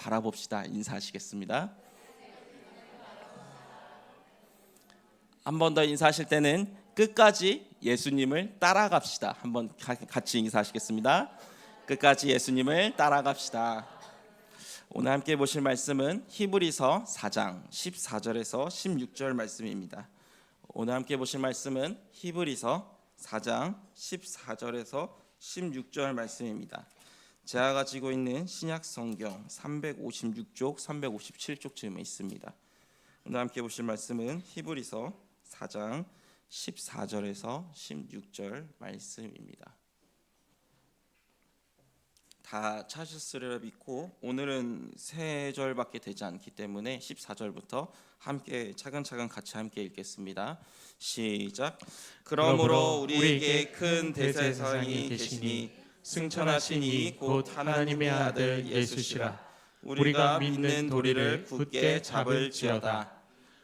바라봅시다 인사하시겠습니다. 한 번 더 인사하실 때는 끝까지 예수님을 따라갑시다. 한번 같이 인사하시겠습니다. 끝까지 예수님을 따라갑시다. 오늘 함께 보실 말씀은 히브리서 4장 14절에서 16절 말씀입니다. 오늘 함께 보실 말씀은 히브리서 4장 14절에서 16절 말씀입니다. 제가 가지고 있는 신약 성경 356쪽, 357쪽 쯤에 있습니다. 오늘 함께 보실 말씀은 히브리서 4장 14절에서 16절 말씀입니다. 다 찾으시리라 믿고 오늘은 세 절밖에 되지 않기 때문에 14절부터 함께 차근차근 같이 함께 읽겠습니다. 시작. 그러므로 우리에게 큰 대제사장이 계시니 승천하신 이 곧 하나님의 아들 예수시라. 우리가 믿는 도리를 굳게 잡을지어다.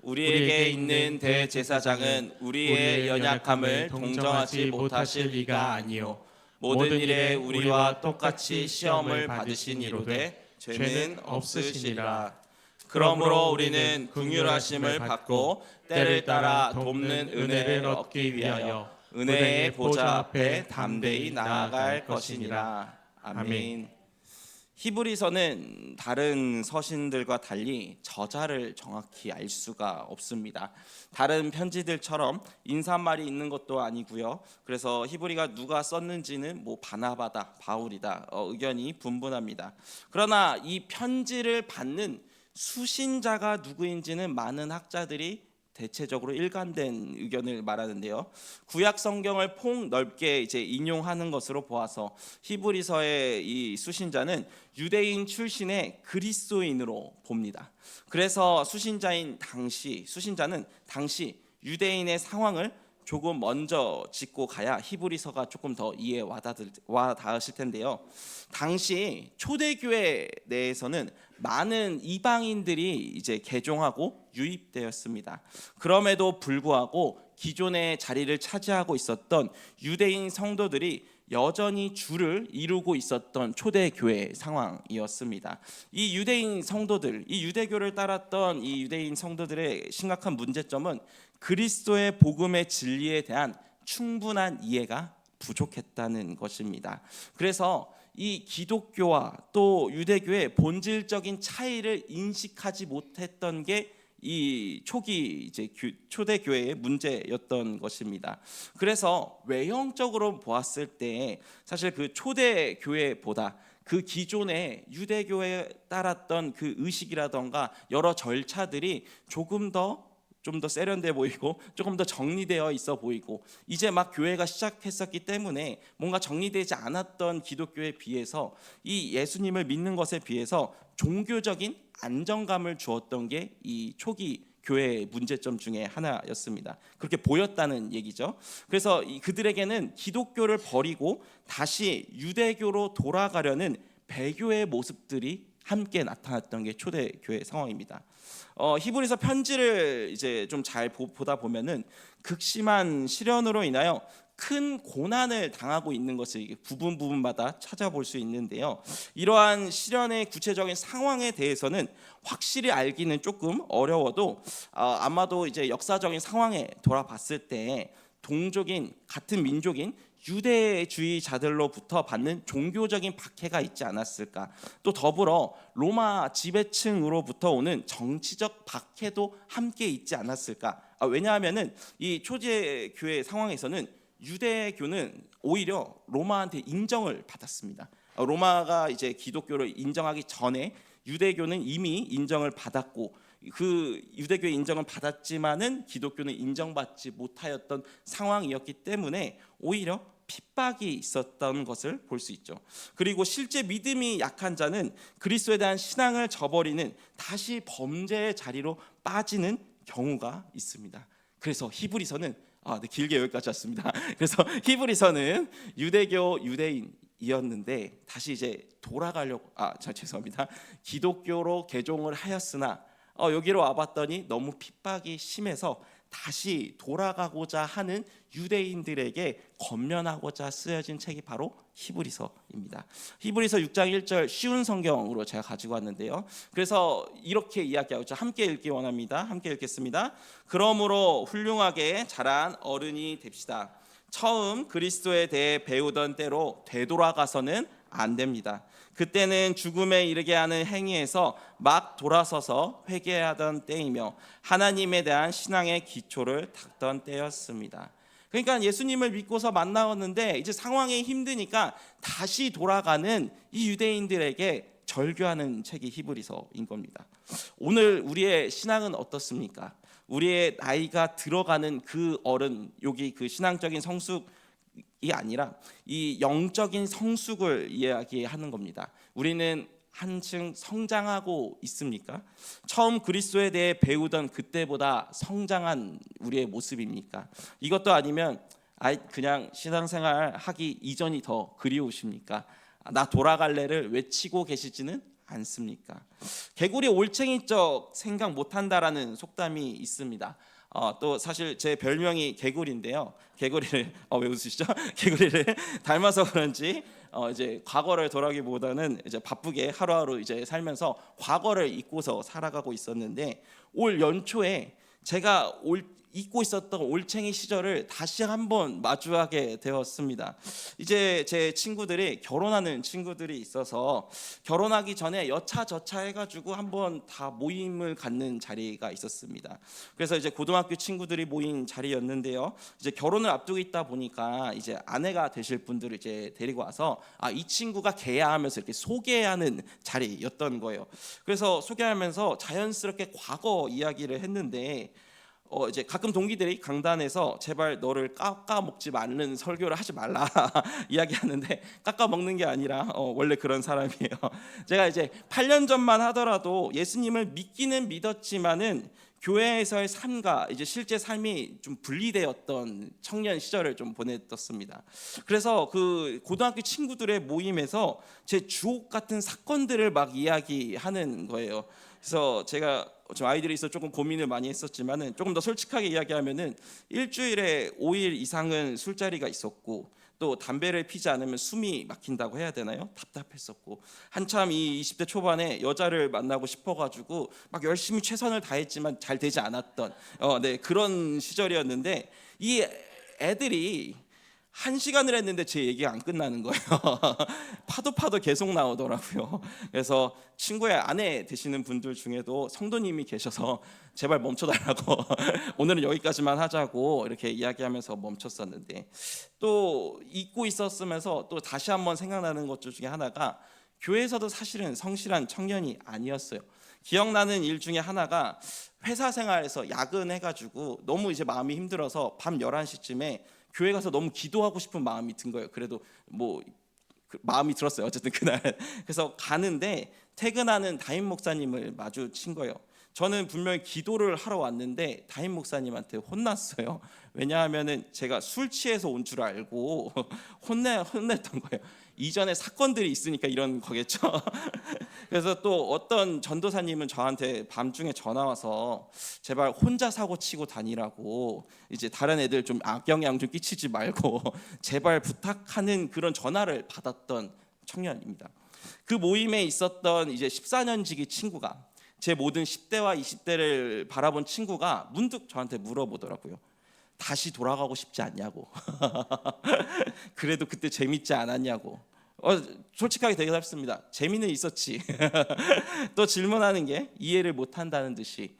우리에게 있는 대제사장은 우리의 연약함을 동정하지 못하실 이가 아니요 모든 일에 우리와 똑같이 시험을 받으신 이로되 죄는 없으시니라. 그러므로 우리는 긍휼하심을 받고 때를 따라 돕는 은혜를 얻기 위하여 은혜의 보좌 앞에 담대히 나아갈 것이니라. 아멘. 히브리서는 다른 서신들과 달리 저자를 정확히 알 수가 없습니다. 다른 편지들처럼 인사말이 있는 것도 아니고요. 그래서 히브리가 누가 썼는지는 바나바다, 바울이다 의견이 분분합니다. 그러나 이 편지를 받는 수신자가 누구인지는 많은 학자들이 대체적으로 일관된 의견을 말하는데요. 구약 성경을 폭넓게 인용하는 것으로 보아서 히브리서의 이 수신자는 유대인 출신의 그리스도인으로 봅니다. 그래서 수신자는 당시 유대인의 상황을 조금 먼저 짚고 가야 히브리서가 조금 더 이해에 와닿으실 텐데요. 당시 초대교회 내에서는 많은 이방인들이 개종하고 유입되었습니다. 그럼에도 불구하고 기존의 자리를 차지하고 있었던 유대인 성도들이 여전히 주를 이루고 있었던 초대교회 상황이었습니다. 이 유대인 성도들, 이 유대교를 따랐던 이 유대인 성도들의 심각한 문제점은 그리스도의 복음의 진리에 대한 충분한 이해가 부족했다는 것입니다. 그래서 이 기독교와 또 유대교의 본질적인 차이를 인식하지 못했던 게 이 초기 초대교회의 문제였던 것입니다. 그래서 외형적으로 보았을 때 사실 그 초대교회보다 그 기존의 유대교회에 따랐던 그 의식이라던가 여러 절차들이 좀 더 세련돼 보이고 조금 더 정리되어 있어 보이고 이제 막 교회가 시작했었기 때문에 뭔가 정리되지 않았던 기독교에 비해서 이 예수님을 믿는 것에 비해서 종교적인 안정감을 주었던 게 이 초기 교회의 문제점 중에 하나였습니다. 그렇게 보였다는 얘기죠. 그래서 그들에게는 기독교를 버리고 다시 유대교로 돌아가려는 배교의 모습들이 함께 나타났던 게 초대교회 상황입니다. 히브리서 편지를 좀 잘 보다 보면은 극심한 시련으로 인하여 큰 고난을 당하고 있는 것을 부분마다 찾아볼 수 있는데요. 이러한 시련의 구체적인 상황에 대해서는 확실히 알기는 조금 어려워도 아마도 역사적인 상황에 돌아봤을 때 같은 민족인 유대주의자들로부터 받는 종교적인 박해가 있지 않았을까. 또 더불어 로마 지배층으로부터 오는 정치적 박해도 함께 있지 않았을까. 왜냐하면은 이 초대교회 상황에서는 유대교는 오히려 로마한테 인정을 받았습니다. 로마가 기독교를 인정하기 전에 유대교는 이미 인정을 받았고 그 유대교의 인정은 받았지만은 기독교는 인정받지 못하였던 상황이었기 때문에 오히려 핍박이 있었던 것을 볼 수 있죠. 그리고 실제 믿음이 약한 자는 그리스도에 대한 신앙을 저버리는 다시 범죄의 자리로 빠지는 경우가 있습니다. 그래서 히브리서는 길게 여기까지 왔습니다. 그래서 히브리서는 유대인이었는데 다시 돌아가려고 죄송합니다. 기독교로 개종을 하였으나 여기로 와봤더니 너무 핍박이 심해서 다시 돌아가고자 하는 유대인들에게 권면하고자 쓰여진 책이 바로 히브리서입니다. 히브리서 6장 1절 쉬운 성경으로 제가 가지고 왔는데요. 그래서 이렇게 이야기하고 있죠. 함께 읽기 원합니다. 함께 읽겠습니다. 그러므로 훌륭하게 자란 어른이 됩시다. 처음 그리스도에 대해 배우던 때로 되돌아가서는 안 됩니다. 그때는 죽음에 이르게 하는 행위에서 막 돌아서서 회개하던 때이며 하나님에 대한 신앙의 기초를 닦던 때였습니다. 그러니까 예수님을 믿고서 만나왔는데 이제 상황이 힘드니까 다시 돌아가는 이 유대인들에게 절규하는 책이 히브리서인 겁니다. 오늘 우리의 신앙은 어떻습니까? 우리의 나이가 들어가는 그 어른, 여기 그 신앙적인 성숙이 아니라 이 영적인 성숙을 이야기하는 겁니다. 우리는 한층 성장하고 있습니까? 처음 그리스도에 대해 배우던 그때보다 성장한 우리의 모습입니까? 이것도 아니면 그냥 신앙생활 하기 이전이 더 그리우십니까? 나 돌아갈래를 외치고 계시지는 않습니까? 개구리 올챙이적 생각 못한다라는 속담이 있습니다. 또 사실 제 별명이 개구리인데요. 개구리를 왜 웃으시죠? 개구리를 닮아서 그런지 이제 과거를 돌아보기보다는 이제 바쁘게 하루하루 이제 살면서 과거를 잊고서 살아가고 있었는데 올 연초에 제가 잊고 있었던 올챙이 시절을 다시 한번 마주하게 되었습니다. 이제 제 친구들이 결혼하는 친구들이 있어서 결혼하기 전에 여차저차 해가지고 한번 다 모임을 갖는 자리가 있었습니다. 그래서 이제 고등학교 친구들이 모인 자리였는데요. 이제 결혼을 앞두고 있다 보니까 이제 아내가 되실 분들을 이제 데리고 와서 이 친구가 걔야 하면서 이렇게 소개하는 자리였던 거예요. 그래서 소개하면서 자연스럽게 과거 이야기를 했는데 이제 가끔 동기들이 강단에서 제발 너를 깎아 먹지 말는 설교를 하지 말라 이야기하는데 깎아 먹는 게 아니라 원래 그런 사람이에요. 제가 이제 8년 전만 하더라도 예수님을 믿기는 믿었지만은 교회에서의 삶과 이제 실제 삶이 좀 분리되었던 청년 시절을 좀 보냈었습니다. 그래서 그 고등학교 친구들의 모임에서 제 주옥 같은 사건들을 막 이야기하는 거예요. 그래서 제가 좀 아이들이 있어 조금 고민을 많이 했었지만은 조금 더 솔직하게 이야기하면은 일주일에 5일 이상은 술자리가 있었고 또 담배를 피지 않으면 숨이 막힌다고 해야 되나요? 답답했었고 한참 이 20대 초반에 여자를 만나고 싶어가지고 막 열심히 최선을 다했지만 잘 되지 않았던 그런 시절이었는데 이 애들이 1시간을 했는데 제 얘기가 안 끝나는 거예요. 파도 계속 나오더라고요. 그래서 친구의 아내 되시는 분들 중에도 성도님이 계셔서 제발 멈춰달라고 오늘은 여기까지만 하자고 이렇게 이야기하면서 멈췄었는데 또 잊고 있었으면서 또 다시 한번 생각나는 것 중에 하나가 교회에서도 사실은 성실한 청년이 아니었어요. 기억나는 일 중에 하나가 회사 생활에서 야근해가지고 너무 이제 마음이 힘들어서 밤 11시쯤에 교회 가서 너무 기도하고 싶은 마음이 든 거예요. 그래도 마음이 들었어요. 어쨌든 그날 그래서 가는데 퇴근하는 담임 목사님을 마주친 거예요. 저는 분명히 기도를 하러 왔는데 담임 목사님한테 혼났어요. 왜냐하면은 제가 술 취해서 온 줄 알고 혼냈던 거예요. 이전에 사건들이 있으니까 이런 거겠죠. 그래서 또 어떤 전도사님은 저한테 밤중에 전화 와서 제발 혼자 사고 치고 다니라고 이제 다른 애들 좀 악영향 좀 끼치지 말고 제발 부탁하는 그런 전화를 받았던 청년입니다. 그 모임에 있었던 이제 14년지기 친구가 제 모든 10대와 20대를 바라본 친구가 문득 저한테 물어보더라고요. 다시 돌아가고 싶지 않냐고. 그래도 그때 재밌지 않았냐고. 솔직하게 대답했습니다. 재미는 있었지. 또 질문하는 게 이해를 못한다는 듯이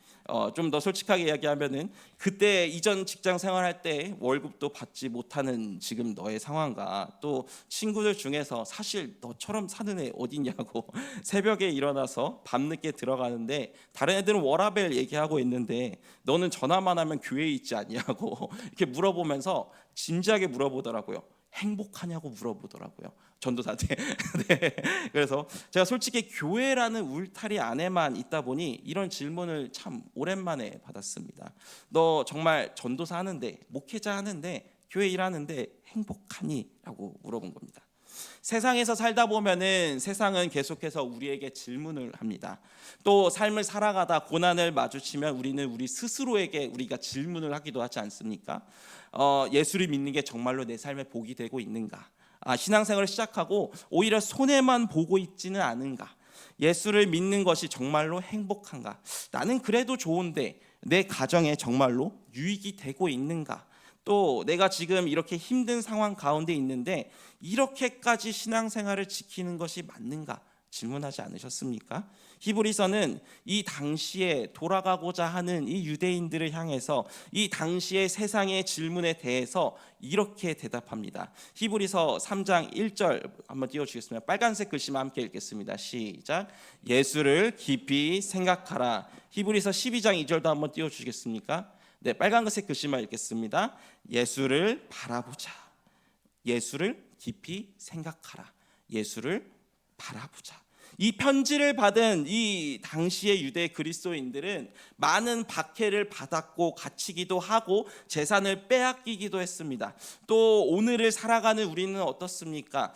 좀 더 솔직하게 이야기하면은 그때 이전 직장 생활할 때 월급도 받지 못하는 지금 너의 상황과 또 친구들 중에서 사실 너처럼 사는 애 어디냐고 새벽에 일어나서 밤늦게 들어가는데 다른 애들은 워라벨 얘기하고 있는데 너는 전화만 하면 교회에 있지 않냐고 이렇게 물어보면서 진지하게 물어보더라고요. 행복하냐고 물어보더라고요. 전도사한테. 네. 그래서 제가 솔직히 교회라는 울타리 안에만 있다 보니 이런 질문을 참 오랜만에 받았습니다. 너 정말 전도사 하는데 목회자 하는데 교회 일하는데 행복하니? 라고 물어본 겁니다. 세상에서 살다 보면은 세상은 계속해서 우리에게 질문을 합니다. 또 삶을 살아가다 고난을 마주치면 우리는 우리 스스로에게 우리가 질문을 하기도 하지 않습니까? 예수를 믿는 게 정말로 내 삶에 복이 되고 있는가? 신앙생활을 시작하고 오히려 손해만 보고 있지는 않은가? 예수를 믿는 것이 정말로 행복한가? 나는 그래도 좋은데 내 가정에 정말로 유익이 되고 있는가? 또 내가 지금 이렇게 힘든 상황 가운데 있는데 이렇게까지 신앙생활을 지키는 것이 맞는가? 질문하지 않으셨습니까? 히브리서는 이 당시에 돌아가고자 하는 이 유대인들을 향해서 이 당시의 세상의 질문에 대해서 이렇게 대답합니다. 히브리서 3장 1절 한번 띄워주시겠습니다. 빨간색 글씨만 함께 읽겠습니다. 시작. 예수를 깊이 생각하라. 히브리서 12장 2절도 한번 띄워주시겠습니까? 네, 빨간색 글씨만 읽겠습니다. 예수를 바라보자. 예수를 깊이 생각하라. 예수를 바라보자. 이 편지를 받은 이 당시의 유대 그리스도인들은 많은 박해를 받았고 갇히기도 하고 재산을 빼앗기기도 했습니다. 또 오늘을 살아가는 우리는 어떻습니까?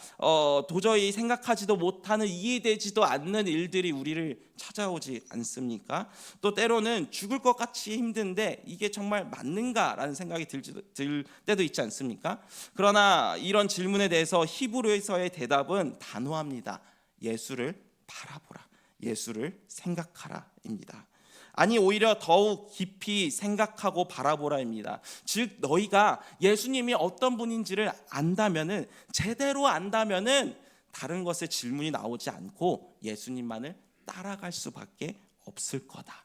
도저히 생각하지도 못하는 이해되지도 않는 일들이 우리를 찾아오지 않습니까? 또 때로는 죽을 것 같이 힘든데 이게 정말 맞는가라는 생각이 들 때도 있지 않습니까? 그러나 이런 질문에 대해서 히브리서의 대답은 단호합니다. 예수를 바라보라. 예수를 생각하라입니다. 아니 오히려 더욱 깊이 생각하고 바라보라입니다. 즉 너희가 예수님이 어떤 분인지를 안다면은 제대로 안다면은 다른 것에 질문이 나오지 않고 예수님만을 따라갈 수밖에 없을 거다.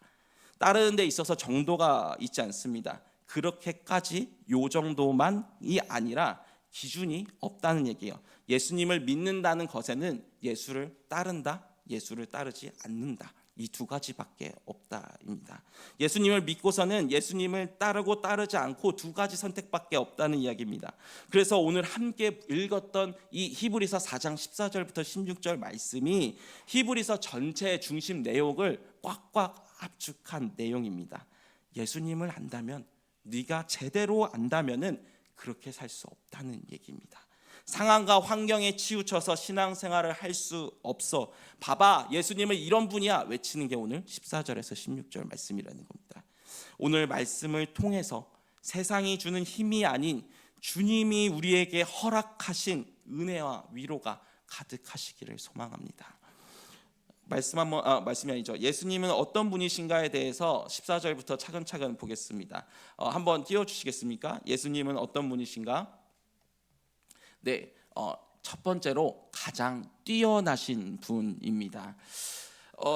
따르는 데 있어서 정도가 있지 않습니다. 그렇게까지 요 정도만이 아니라 기준이 없다는 얘기예요. 예수님을 믿는다는 것에는 예수를 따른다, 예수를 따르지 않는다. 이 두 가지밖에 없다입니다. 예수님을 믿고서는 예수님을 따르고 따르지 않고 두 가지 선택밖에 없다는 이야기입니다. 그래서 오늘 함께 읽었던 이 히브리서 4장 14절부터 16절 말씀이 히브리서 전체의 중심 내용을 꽉꽉 압축한 내용입니다. 예수님을 안다면, 네가 제대로 안다면은 그렇게 살 수 없다는 얘기입니다. 상황과 환경에 치우쳐서 신앙생활을 할 수 없어. 봐봐, 예수님은 이런 분이야 외치는 게 오늘 14절에서 16절 말씀이라는 겁니다. 오늘 말씀을 통해서 세상이 주는 힘이 아닌 주님이 우리에게 허락하신 은혜와 위로가 가득하시기를 소망합니다. 말씀이 아니죠. 예수님은 어떤 분이신가에 대해서 14절부터 차근차근 보겠습니다. 한번 띄워주시겠습니까? 예수님은 어떤 분이신가? 네, 첫 번째로 가장 뛰어나신 분입니다.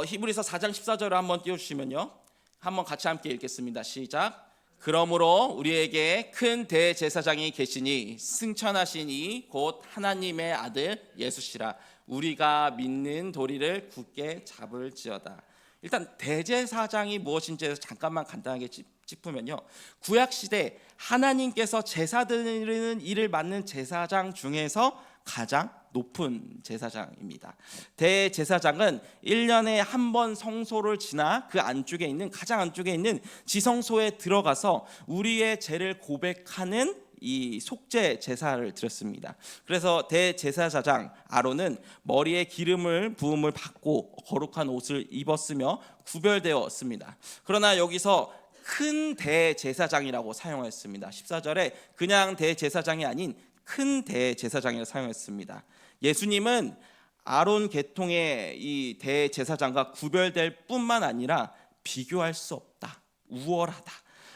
히브리서 4장 14절을 한번 띄워주시면요, 한번 같이 함께 읽겠습니다. 시작. 그러므로 우리에게 큰 대제사장이 계시니 승천하신 이 곧 하나님의 아들 예수시라. 우리가 믿는 도리를 굳게 잡을지어다. 일단 대제사장이 무엇인지 잠깐만 간단하게 짚으면요, 구약시대 하나님께서 제사 드리는 일을 맡는 제사장 중에서 가장 높은 제사장입니다. 대제사장은 1년에 한 번 성소를 지나 그 안쪽에 있는, 가장 안쪽에 있는 지성소에 들어가서 우리의 죄를 고백하는 이 속죄 제사를 드렸습니다. 그래서 대제사장 아론은 머리에 기름을 부음을 받고 거룩한 옷을 입었으며 구별되었습니다. 그러나 여기서 큰 대제사장이라고 사용했습니다. 14절에 그냥 대제사장이 아닌 큰 대제사장이라고 사용했습니다. 예수님은 아론 계통의 이 대제사장과 구별될 뿐만 아니라 비교할 수 없다, 우월하다,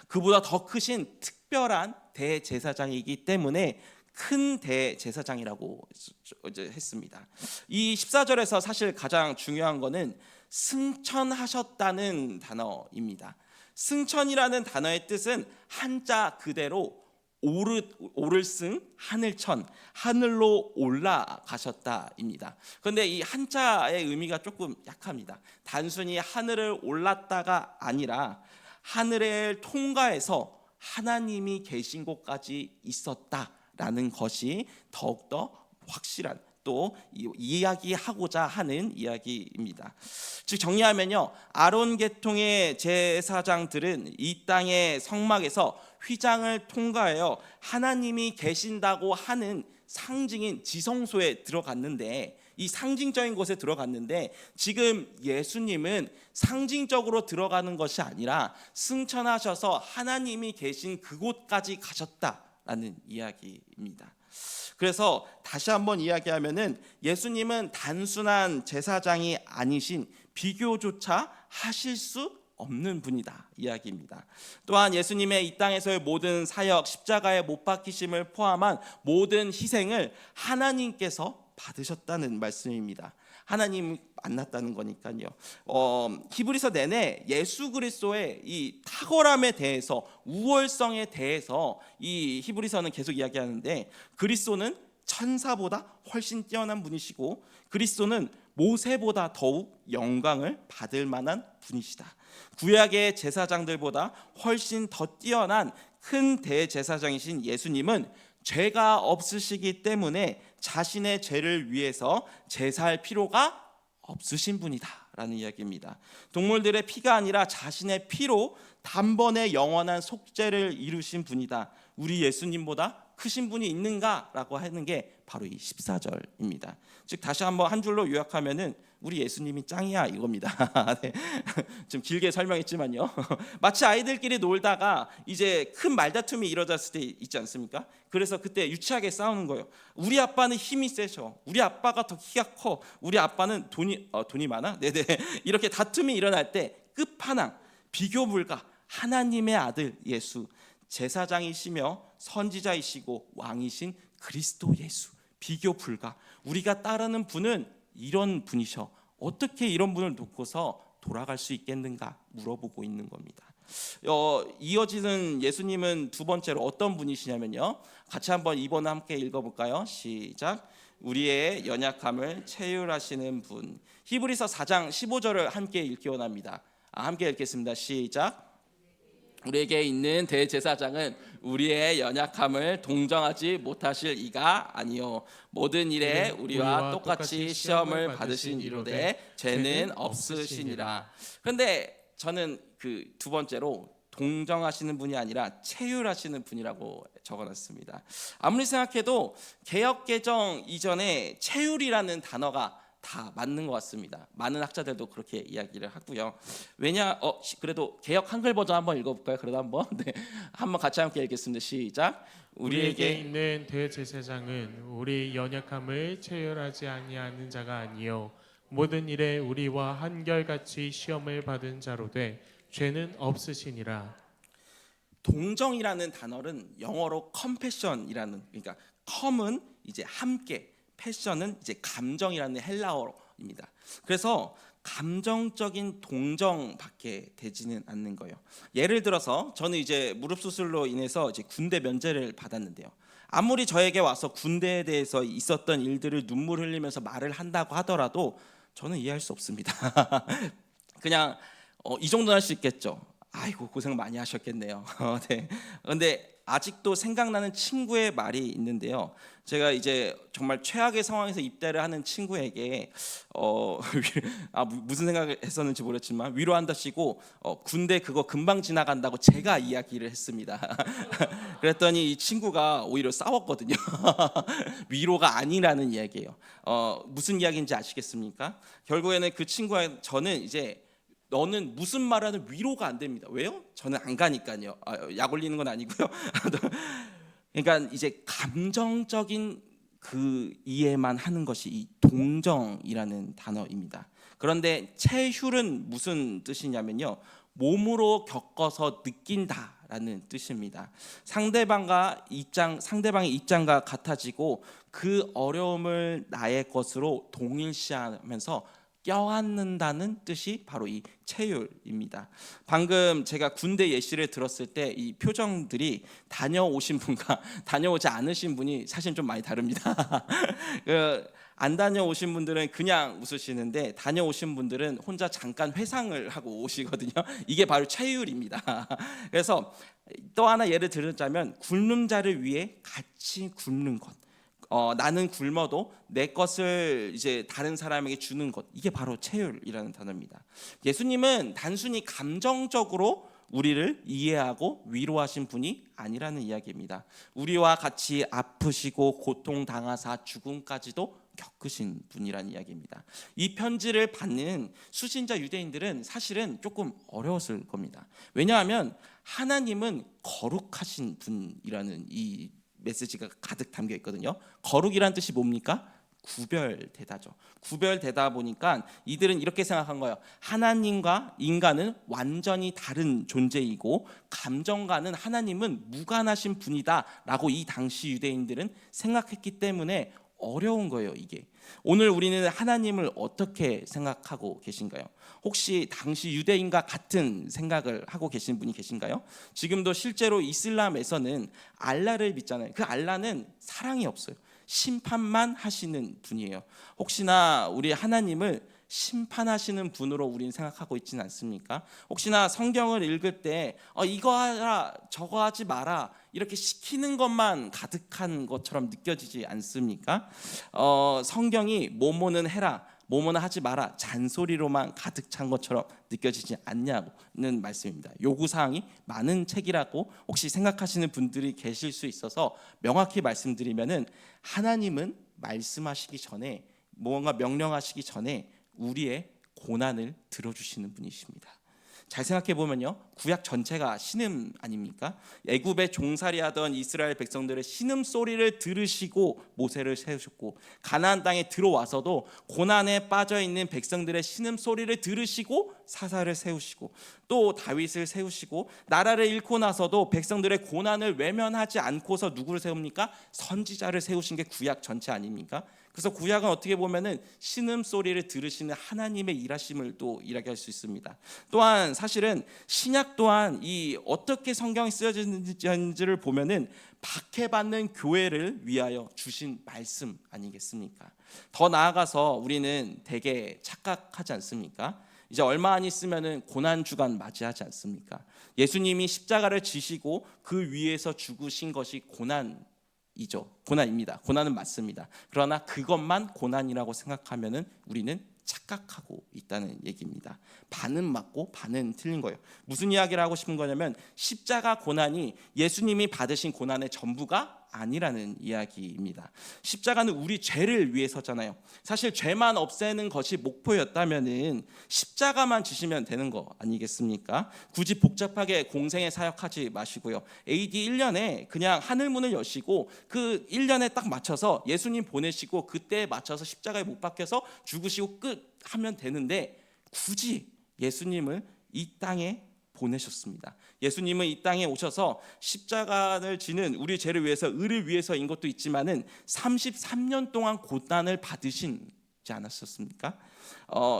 그보다 더 크신 특별한 대제사장이기 때문에 큰 대제사장이라고 했습니다. 이 14절에서 사실 가장 중요한 거는 승천하셨다는 단어입니다. 승천이라는 단어의 뜻은 한자 그대로 오를승 하늘천, 하늘로 올라가셨다입니다. 그런데 이 한자의 의미가 조금 약합니다. 단순히 하늘을 올랐다가 아니라 하늘을 통과해서 하나님이 계신 곳까지 있었다라는 것이 더욱더 확실한, 또 이야기하고자 하는 이야기입니다. 즉 정리하면요, 아론 계통의 제사장들은 이 땅의 성막에서 휘장을 통과하여 하나님이 계신다고 하는 상징인 지성소에 들어갔는데, 이 상징적인 곳에 들어갔는데 지금 예수님은 상징적으로 들어가는 것이 아니라 승천하셔서 하나님이 계신 그곳까지 가셨다라는 이야기입니다. 그래서 다시 한번 이야기하면은 예수님은 단순한 제사장이 아니신 비교조차 하실 수 없는 분이다 이야기입니다. 또한 예수님의 이 땅에서의 모든 사역, 십자가에 못 박히심을 포함한 모든 희생을 하나님께서 받으셨다는 말씀입니다. 하나님 만났다는 거니까요. 히브리서 내내 예수 그리스도의 이 탁월함에 대해서, 우월성에 대해서 이 히브리서는 계속 이야기하는데, 그리스도는 천사보다 훨씬 뛰어난 분이시고 그리스도는 모세보다 더욱 영광을 받을 만한 분이시다. 구약의 제사장들보다 훨씬 더 뛰어난 큰 대제사장이신 예수님은 죄가 없으시기 때문에 자신의 죄를 위해서 제사할 필요가 없으신 분이다 라는 이야기입니다. 동물들의 피가 아니라 자신의 피로 단번에 영원한 속죄를 이루신 분이다. 우리 예수님보다 크신 분이 있는가? 라고 하는 게 바로 이 14절입니다. 즉 다시 한번 한 줄로 요약하면은 우리 예수님이 짱이야 이겁니다. 네. 좀 길게 설명했지만요. 마치 아이들끼리 놀다가 이제 큰 말다툼이 이뤄졌을 때 있지 않습니까? 그래서 그때 유치하게 싸우는 거예요. 우리 아빠는 힘이 세셔. 우리 아빠가 더 키가 커. 우리 아빠는 돈이 많아. 네네. 이렇게 다툼이 일어날 때 끝판왕, 비교 불가, 하나님의 아들 예수, 제사장이시며 선지자이시고 왕이신 그리스도 예수, 비교 불가. 우리가 따르는 분은 이런 분이셔. 어떻게 이런 분을 놓고서 돌아갈 수 있겠는가 물어보고 있는 겁니다. 이어지는 예수님은 두 번째로 어떤 분이시냐면요, 같이 한번 이번에 함께 읽어볼까요? 시작. 우리의 연약함을 체휼하시는 분. 히브리서 4장 15절을 함께 읽기 원합니다. 함께 읽겠습니다. 시작. 우리에게 있는 대제사장은 우리의 연약함을 동정하지 못하실 이가 아니요 모든 일에 우리와 똑같이 시험을 받으신 이로되 죄는 없으시니라. 그런데 저는 그 두 번째로 동정하시는 분이 아니라 체휼하시는 분이라고 적어놨습니다. 아무리 생각해도 개역개정 이전에 체휼이라는 단어가 다 맞는 것 같습니다. 많은 학자들도 그렇게 이야기를 하고요. 그래도 개역 한글 버전 한번 읽어볼까요? 그래도 한번 한번 같이 함께 읽겠습니다. 시작. 우리에게 있는 대제사장은 우리 연약함을 체휼하지 아니하는 자가 아니요 모든 일에 우리와 한결같이 시험을 받은 자로 돼 죄는 없으시니라. 동정이라는 단어는 영어로 compassion이라는, 그러니까 com은 이제 함께, 패션은 이제 감정이라는 헬라어입니다. 그래서 감정적인 동정밖에 되지는 않는 거예요. 예를 들어서 저는 이제 무릎 수술로 인해서 이제 군대 면제를 받았는데요. 아무리 저에게 와서 군대에 대해서 있었던 일들을 눈물 흘리면서 말을 한다고 하더라도 저는 이해할 수 없습니다. 그냥 이 정도는 할 수 있겠죠. 아이고 고생 많이 하셨겠네요. 네. 그런데 아직도 생각나는 친구의 말이 있는데요. 제가 이제 정말 최악의 상황에서 입대를 하는 친구에게 무슨 생각을 했었는지 모르겠지만 위로한다시고 군대 그거 금방 지나간다고 제가 이야기를 했습니다. 그랬더니 이 친구가 오히려 싸웠거든요. 위로가 아니라는 이야기예요. 무슨 이야기인지 아시겠습니까? 결국에는 그 친구와 저는 이제 너는 무슨 말하는 위로가 안 됩니다. 왜요? 저는 안 가니까요. 약 올리는 건 아니고요. 그러니까 이제 감정적인 그 이해만 하는 것이 이 동정이라는 단어입니다. 그런데 체휼은 무슨 뜻이냐면요, 몸으로 겪어서 느낀다라는 뜻입니다. 상대방의 입장과 같아지고 그 어려움을 나의 것으로 동일시하면서 껴안는다는 뜻이 바로 이 체휼입니다. 방금 제가 군대 예시를 들었을 때 이 표정들이 다녀오신 분과 다녀오지 않으신 분이 사실 좀 많이 다릅니다. 안 다녀오신 분들은 그냥 웃으시는데 다녀오신 분들은 혼자 잠깐 회상을 하고 오시거든요. 이게 바로 체휼입니다. 그래서 또 하나 예를 들자면 굶는 자를 위해 같이 굶는 것. 나는 굶어도 내 것을 이제 다른 사람에게 주는 것, 이게 바로 체휼이라는 단어입니다. 예수님은 단순히 감정적으로 우리를 이해하고 위로하신 분이 아니라는 이야기입니다. 우리와 같이 아프시고 고통당하사 죽음까지도 겪으신 분이라는 이야기입니다. 이 편지를 받는 수신자 유대인들은 사실은 조금 어려웠을 겁니다. 왜냐하면 하나님은 거룩하신 분이라는 이 메시지가 가득 담겨 있거든요. 거룩이란 뜻이 뭡니까? 구별되다죠. 구별되다 보니까 이들은 이렇게 생각한 거예요. 하나님과 인간은 완전히 다른 존재이고 감정과는 하나님은 무관하신 분이다라고 이 당시 유대인들은 생각했기 때문에 어려운 거예요. 이게 오늘 우리는 하나님을 어떻게 생각하고 계신가요? 혹시 당시 유대인과 같은 생각을 하고 계신 분이 계신가요? 지금도 실제로 이슬람에서는 알라를 믿잖아요. 그 알라는 사랑이 없어요. 심판만 하시는 분이에요. 혹시나 우리 하나님을 심판하시는 분으로 우리는 생각하고 있지는 않습니까? 혹시나 성경을 읽을 때 이거 하라 저거 하지 마라 이렇게 시키는 것만 가득한 것처럼 느껴지지 않습니까? 성경이 뭐뭐는 해라 뭐뭐는 하지 마라 잔소리로만 가득 찬 것처럼 느껴지지 않냐는 말씀입니다. 요구사항이 많은 책이라고 혹시 생각하시는 분들이 계실 수 있어서 명확히 말씀드리면은 하나님은 말씀하시기 전에 뭔가 명령하시기 전에 우리의 고난을 들어주시는 분이십니다. 잘 생각해 보면요, 구약 전체가 신음 아닙니까? 애굽에 종살이하던 이스라엘 백성들의 신음 소리를 들으시고 모세를 세우셨고, 가나안 땅에 들어와서도 고난에 빠져 있는 백성들의 신음 소리를 들으시고 사사를 세우시고, 또 다윗을 세우시고, 나라를 잃고 나서도 백성들의 고난을 외면하지 않고서 누구를 세웁니까? 선지자를 세우신 게 구약 전체 아닙니까? 그래서 구약은 어떻게 보면은 신음 소리를 들으시는 하나님의 일하심을 또 이야기할 수 있습니다. 또한 사실은 신약 또한 이 어떻게 성경이 쓰여졌는지를 보면은 박해받는 교회를 위하여 주신 말씀 아니겠습니까? 더 나아가서 우리는 되게 착각하지 않습니까? 이제 얼마 안 있으면은 고난 주간 맞이하지 않습니까? 예수님이 십자가를 지시고 그 위에서 죽으신 것이 고난입니다. 고난은 맞습니다. 그러나 그것만 고난이라고 생각하면은 우리는 착각하고 있다는 얘기입니다. 반은 맞고 반은 틀린 거예요. 무슨 이야기를 하고 싶은 거냐면 십자가 고난이 예수님이 받으신 고난의 전부가 아니라는 이야기입니다. 십자가는 우리 죄를 위해서잖아요. 사실 죄만 없애는 것이 목표였다면은 십자가만 지시면 되는 거 아니겠습니까? 굳이 복잡하게 공생에 사역하지 마시고요. AD 1년에 그냥 하늘문을 여시고 그 1년에 딱 맞춰서 예수님 보내시고 그때에 맞춰서 십자가에 못 박혀서 죽으시고 끝 하면 되는데 굳이 예수님을 이 땅에 보내셨습니다. 예수님은 이 땅에 오셔서 십자가를 지는 우리 죄를 위해서 의를 위해서인 것도 있지만은 33년 동안 고난을 받으시지 않았었습니까?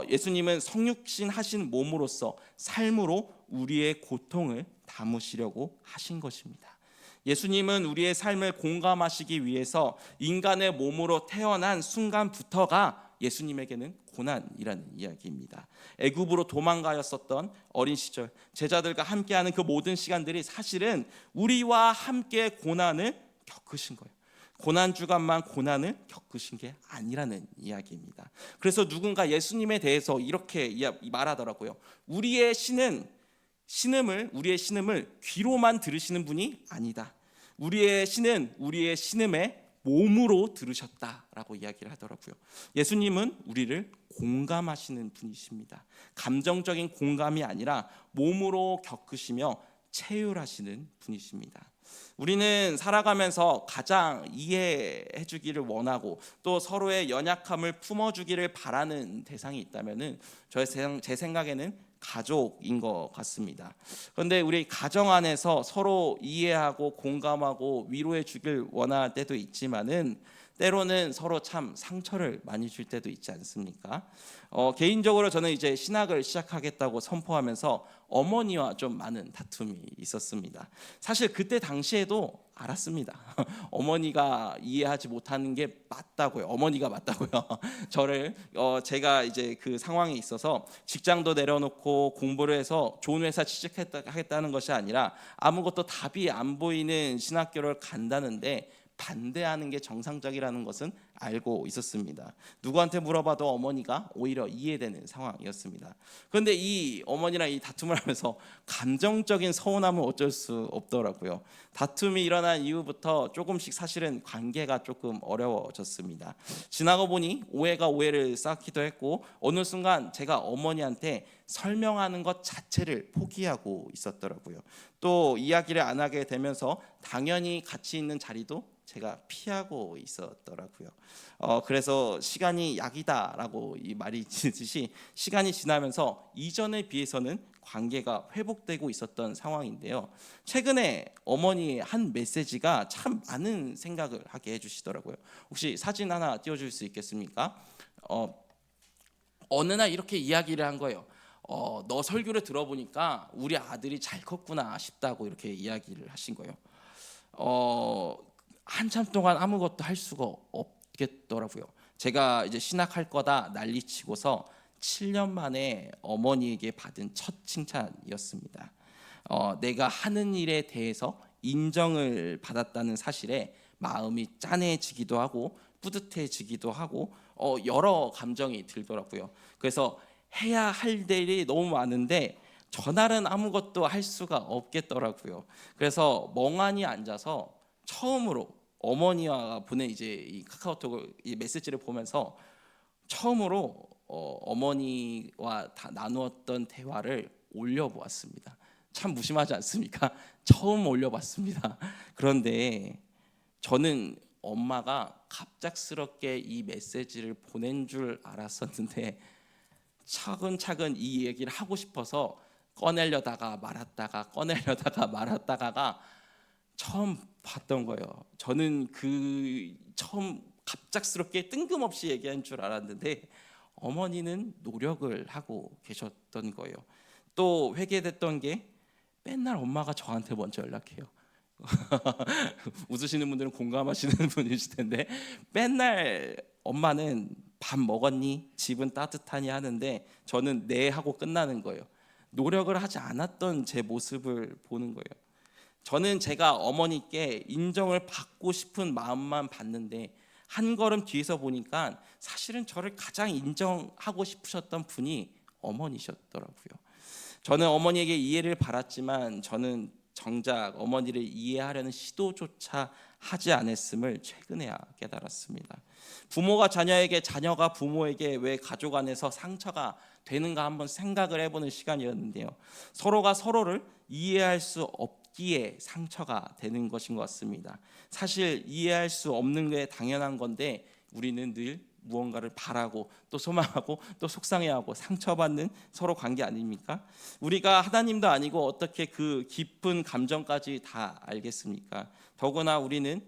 예수님은 성육신 하신 몸으로서 삶으로 우리의 고통을 담으시려고 하신 것입니다. 예수님은 우리의 삶을 공감하시기 위해서 인간의 몸으로 태어난 순간부터가 예수님에게는 고난이라는 이야기입니다. 애굽으로 도망가였었던 어린 시절 제자들과 함께하는 그 모든 시간들이 사실은 우리와 함께 고난을 겪으신 거예요. 고난 주간만 고난을 겪으신 게 아니라는 이야기입니다. 그래서 누군가 예수님에 대해서 이렇게 말하더라고요. 우리의 신음을 귀로만 들으시는 분이 아니다. 우리의 신은 우리의 신음에 몸으로 들으셨다라고 이야기를 하더라고요. 예수님은 우리를 공감하시는 분이십니다. 감정적인 공감이 아니라 몸으로 겪으시며 체휼하시는 분이십니다. 우리는 살아가면서 가장 이해해 주기를 원하고 또 서로의 연약함을 품어주기를 바라는 대상이 있다면은 제 생각에는 가족인 것 같습니다. 그런데 우리 가정 안에서 서로 이해하고 공감하고 위로해 주길 원할 때도 있지만은 때로는 서로 참 상처를 많이 줄 때도 있지 않습니까? 개인적으로 저는 이제 신학을 시작하겠다고 선포하면서 어머니와 좀 많은 다툼이 있었습니다. 사실 그때 당시에도 알았습니다. 어머니가 이해하지 못하는 게 맞다고요. 어머니가 맞다고요. 제가 이제 그 상황에 있어서 직장도 내려놓고 공부를 해서 좋은 회사 취직하겠다는 것이 아니라 아무것도 답이 안 보이는 신학교를 간다는데 반대하는 게 정상적이라는 것은 알고 있었습니다. 누구한테 물어봐도 어머니가 오히려 이해되는 상황이었습니다. 그런데 이 어머니랑 이 다툼을 하면서 감정적인 서운함은 어쩔 수 없더라고요. 다툼이 일어난 이후부터 조금씩 사실은 관계가 조금 어려워졌습니다. 지나고 보니 오해가 오해를 쌓기도 했고 어느 순간 제가 어머니한테 설명하는 것 자체를 포기하고 있었더라고요. 또 이야기를 안 하게 되면서 당연히 같이 있는 자리도 제가 피하고 있었더라고요. 그래서 시간이 약이다라고 이 말이 지듯이 시간이 지나면서 이전에 비해서는 관계가 회복되고 있었던 상황인데요. 최근에 어머니 한 메시지가 참 많은 생각을 하게 해주시더라고요. 혹시 사진 하나 띄워줄 수 있겠습니까? 어느 날 이렇게 이야기를 한 거예요. 너 설교를 들어보니까 우리 아들이 잘 컸구나 싶다고 이렇게 이야기를 하신 거예요. 한참 동안 아무것도 할 수가 없겠더라고요. 제가 이제 신학할 거다 난리치고서 7년 만에 어머니에게 받은 첫 칭찬이었습니다. 내가 하는 일에 대해서 인정을 받았다는 사실에 마음이 짠해지기도 하고 뿌듯해지기도 하고 여러 감정이 들더라고요. 그래서 해야 할 일이 너무 많은데 전날은 아무것도 할 수가 없겠더라고요. 그래서 멍하니 앉아서 처음으로 어머니와 보낸 이제 이 카카오톡을 이 메시지를 보면서 처음으로 어머니와 다 나누었던 대화를 올려보았습니다. 참 무심하지 않습니까? 처음 올려봤습니다. 그런데 저는 엄마가 갑작스럽게 이 메시지를 보낸 줄 알았었는데 차근차근 이 얘기를 하고 싶어서 꺼내려다가 말았다가가 처음 봤던 거예요. 저는 그 처음 갑작스럽게 뜬금없이 얘기한 줄 알았는데 어머니는 노력을 하고 계셨던 거예요. 또 회개됐던 게 맨날 엄마가 저한테 먼저 연락해요. 웃으시는 분들은 공감하시는 분이실 텐데 맨날 엄마는 밥 먹었니? 집은 따뜻하니? 하는데 저는 네 하고 끝나는 거예요. 노력을 하지 않았던 제 모습을 보는 거예요. 저는 제가 어머니께 인정을 받고 싶은 마음만 받는데 한 걸음 뒤에서 보니까 사실은 저를 가장 인정하고 싶으셨던 분이 어머니셨더라고요. 저는 어머니에게 이해를 바랐지만 저는 정작 어머니를 이해하려는 시도조차 하지 않았음을 최근에야 깨달았습니다. 부모가 자녀에게, 자녀가 부모에게 왜 가족 안에서 상처가 되는가 한번 생각을 해보는 시간이었는데요. 서로가 서로를 이해할 수 없기에 상처가 되는 것인 것 같습니다. 사실 이해할 수 없는 게 당연한 건데 우리는 늘 무언가를 바라고 또 소망하고 또 속상해하고 상처받는 서로 관계 아닙니까? 우리가 하나님도 아니고 어떻게 그 깊은 감정까지 다 알겠습니까? 더구나 우리는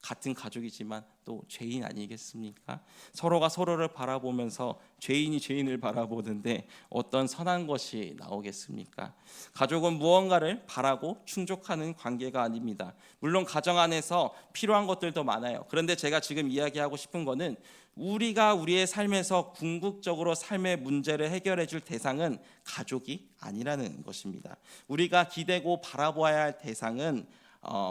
같은 가족이지만 또 죄인 아니겠습니까? 서로가 서로를 바라보면서 죄인이 죄인을 바라보는데 어떤 선한 것이 나오겠습니까? 가족은 무언가를 바라고 충족하는 관계가 아닙니다. 물론 가정 안에서 필요한 것들도 많아요. 그런데 제가 지금 이야기하고 싶은 거는 우리가 우리의 삶에서 궁극적으로 삶의 문제를 해결해 줄 대상은 가족이 아니라는 것입니다. 우리가 기대고 바라보아야 할 대상은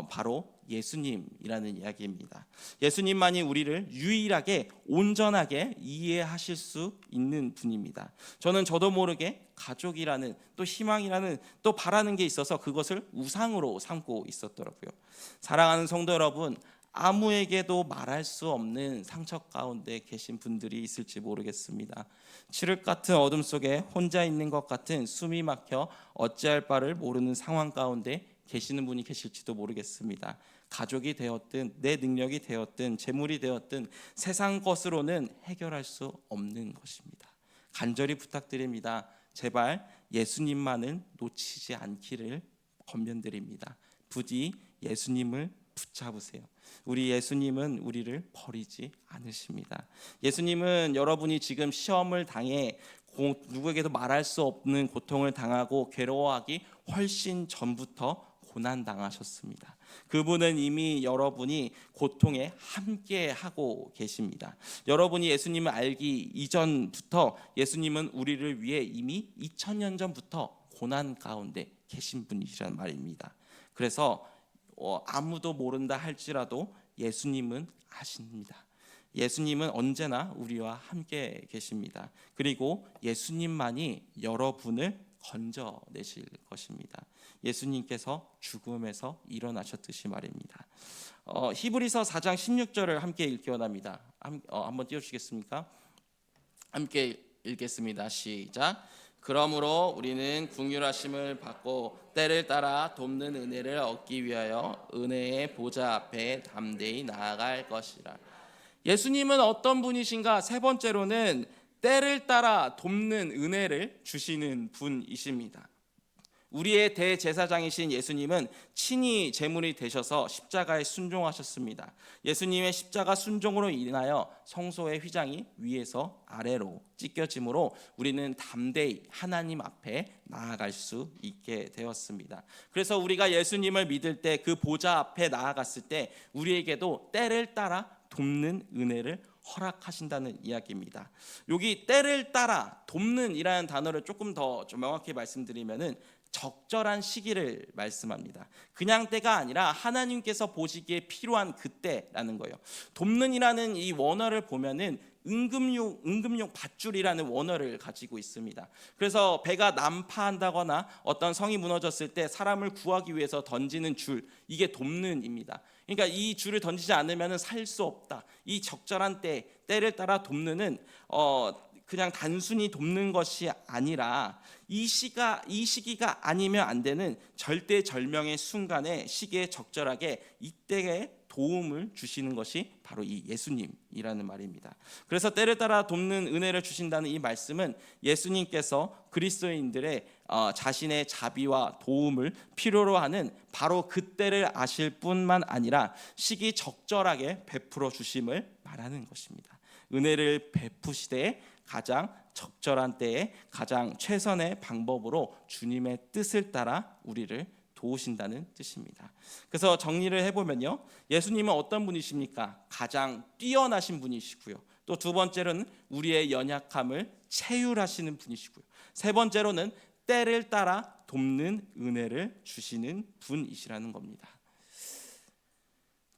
바로 예수님이라는 이야기입니다. 예수님만이 우리를 유일하게 온전하게 이해하실 수 있는 분입니다. 저는 저도 모르게 가족이라는 또 희망이라는 또 바라는 게 있어서 그것을 우상으로 삼고 있었더라고요. 사랑하는 성도 여러분, 아무에게도 말할 수 없는 상처 가운데 계신 분들이 있을지 모르겠습니다. 칠흑 같은 어둠 속에 혼자 있는 것 같은 숨이 막혀 어찌할 바를 모르는 상황 가운데 계시는 분이 계실지도 모르겠습니다. 가족이 되었든 내 능력이 되었든 재물이 되었든 세상 것으로는 해결할 수 없는 것입니다. 간절히 부탁드립니다. 제발 예수님만은 놓치지 않기를 권면드립니다. 부디 예수님을 붙잡으세요. 우리 예수님은 우리를 버리지 않으십니다. 예수님은 여러분이 지금 시험을 당해 누구에게도 말할 수 없는 고통을 당하고 괴로워하기 훨씬 전부터 고난당하셨습니다. 그분은 이미 여러분이 고통에 함께하고 계십니다. 여러분이 예수님을 알기 이전부터 예수님은 우리를 위해 이미 2000년 전부터 고난 가운데 계신 분이시란 말입니다. 그래서 아무도 모른다 할지라도 예수님은 아십니다. 예수님은 언제나 우리와 함께 계십니다. 그리고 예수님만이 여러분을 건져내실 것입니다. 예수님께서 죽음에서 일어나셨듯이 말입니다. 히브리서 4장 16절을 함께 읽기 원합니다. 한번 띄워주시겠습니까? 함께 읽겠습니다. 시작. 그러므로 우리는 긍휼하심을 받고 때를 따라 돕는 은혜를 얻기 위하여 은혜의 보좌 앞에 담대히 나아갈 것이라. 예수님은 어떤 분이신가? 세 번째로는 때를 따라 돕는 은혜를 주시는 분이십니다. 우리의 대제사장이신 예수님은 친히 제물이 되셔서 십자가에 순종하셨습니다. 예수님의 십자가 순종으로 인하여 성소의 휘장이 위에서 아래로 찢겨짐으로 우리는 담대히 하나님 앞에 나아갈 수 있게 되었습니다. 그래서 우리가 예수님을 믿을 때 그 보좌 앞에 나아갔을 때 우리에게도 때를 따라 돕는 은혜를 허락하신다는 이야기입니다. 여기 때를 따라 돕는 이라는 단어를 조금 더 좀 명확히 말씀드리면은 적절한 시기를 말씀합니다. 그냥 때가 아니라 하나님께서 보시기에 필요한 그때라는 거예요. 돕는이라는 이 원어를 보면은 응급용 밧줄이라는 원어를 가지고 있습니다. 그래서 배가 난파한다거나 어떤 성이 무너졌을 때 사람을 구하기 위해서 던지는 줄, 이게 돕는입니다. 그러니까 이 줄을 던지지 않으면 살 수 없다. 이 적절한 때를 따라 돕는은 그냥 단순히 돕는 것이 아니라 이 시기가 아니면 안 되는 절대절명의 순간에 시기에 적절하게 이때에 도움을 주시는 것이 바로 이 예수님이라는 말입니다. 그래서 때를 따라 돕는 은혜를 주신다는 이 말씀은 예수님께서 그리스도인들의 자신의 자비와 도움을 필요로 하는 바로 그때를 아실 뿐만 아니라 시기 적절하게 베풀어 주심을 말하는 것입니다. 은혜를 베푸시되 가장 적절한 때에 가장 최선의 방법으로 주님의 뜻을 따라 우리를 도우신다는 뜻입니다. 그래서 정리를 해보면요, 예수님은 어떤 분이십니까? 가장 뛰어나신 분이시고요, 또 두 번째로는 우리의 연약함을 체휼하시는 분이시고요, 세 번째로는 때를 따라 돕는 은혜를 주시는 분이시라는 겁니다.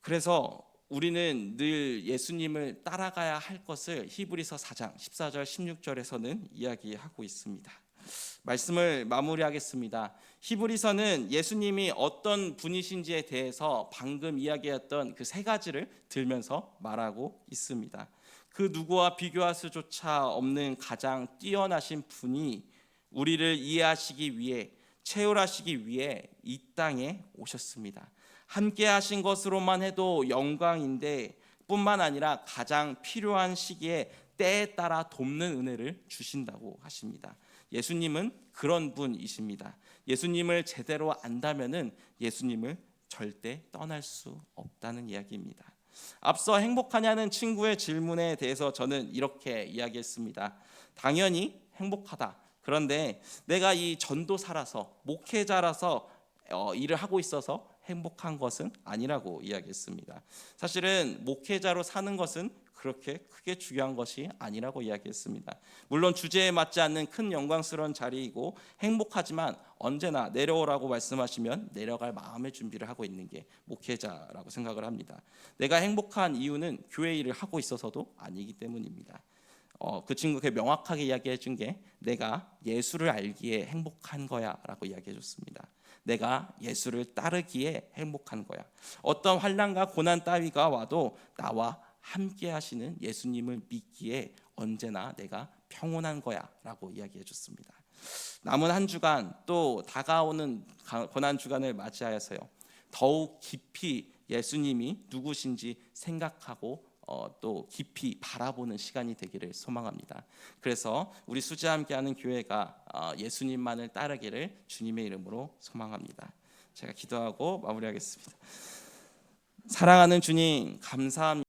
그래서 우리는 늘 예수님을 따라가야 할 것을 히브리서 4장 14절 16절에서는 이야기하고 있습니다. 말씀을 마무리하겠습니다. 히브리서는 예수님이 어떤 분이신지에 대해서 방금 이야기했던 그 세 가지를 들면서 말하고 있습니다. 그 누구와 비교할 수조차 없는 가장 뛰어나신 분이 우리를 이해하시기 위해, 체휼하시기 위해 이 땅에 오셨습니다. 함께 하신 것으로만 해도 영광인데 뿐만 아니라 가장 필요한 시기에 때에 따라 돕는 은혜를 주신다고 하십니다. 예수님은 그런 분이십니다. 예수님을 제대로 안다면은 예수님을 절대 떠날 수 없다는 이야기입니다. 앞서 행복하냐는 친구의 질문에 대해서 저는 이렇게 이야기했습니다. 당연히 행복하다. 그런데 내가 이 전도사라서, 목회자라서 일을 하고 있어서 행복한 것은 아니라고 이야기했습니다. 사실은 목회자로 사는 것은 그렇게 크게 중요한 것이 아니라고 이야기했습니다. 물론 주제에 맞지 않는 큰 영광스러운 자리이고 행복하지만 언제나 내려오라고 말씀하시면 내려갈 마음의 준비를 하고 있는 게 목회자라고 생각을 합니다. 내가 행복한 이유는 교회 일을 하고 있어서도 아니기 때문입니다. 그 친구가 명확하게 이야기해 준 게 내가 예수를 알기에 행복한 거야 라고 이야기해 줬습니다. 내가 예수를 따르기에 행복한 거야. 어떤 환난과 고난 따위가 와도 나와 함께 하시는 예수님을 믿기에 언제나 내가 평온한 거야 라고 이야기해 줬습니다. 남은 한 주간, 또 다가오는 고난 주간을 맞이하여서요, 더욱 깊이 예수님이 누구신지 생각하고 또 깊이 바라보는 시간이 되기를 소망합니다. 그래서 우리 수지와 함께하는 교회가 예수님만을 따르기를 주님의 이름으로 소망합니다. 제가 기도하고 마무리하겠습니다. 사랑하는 주님, 감사합니다.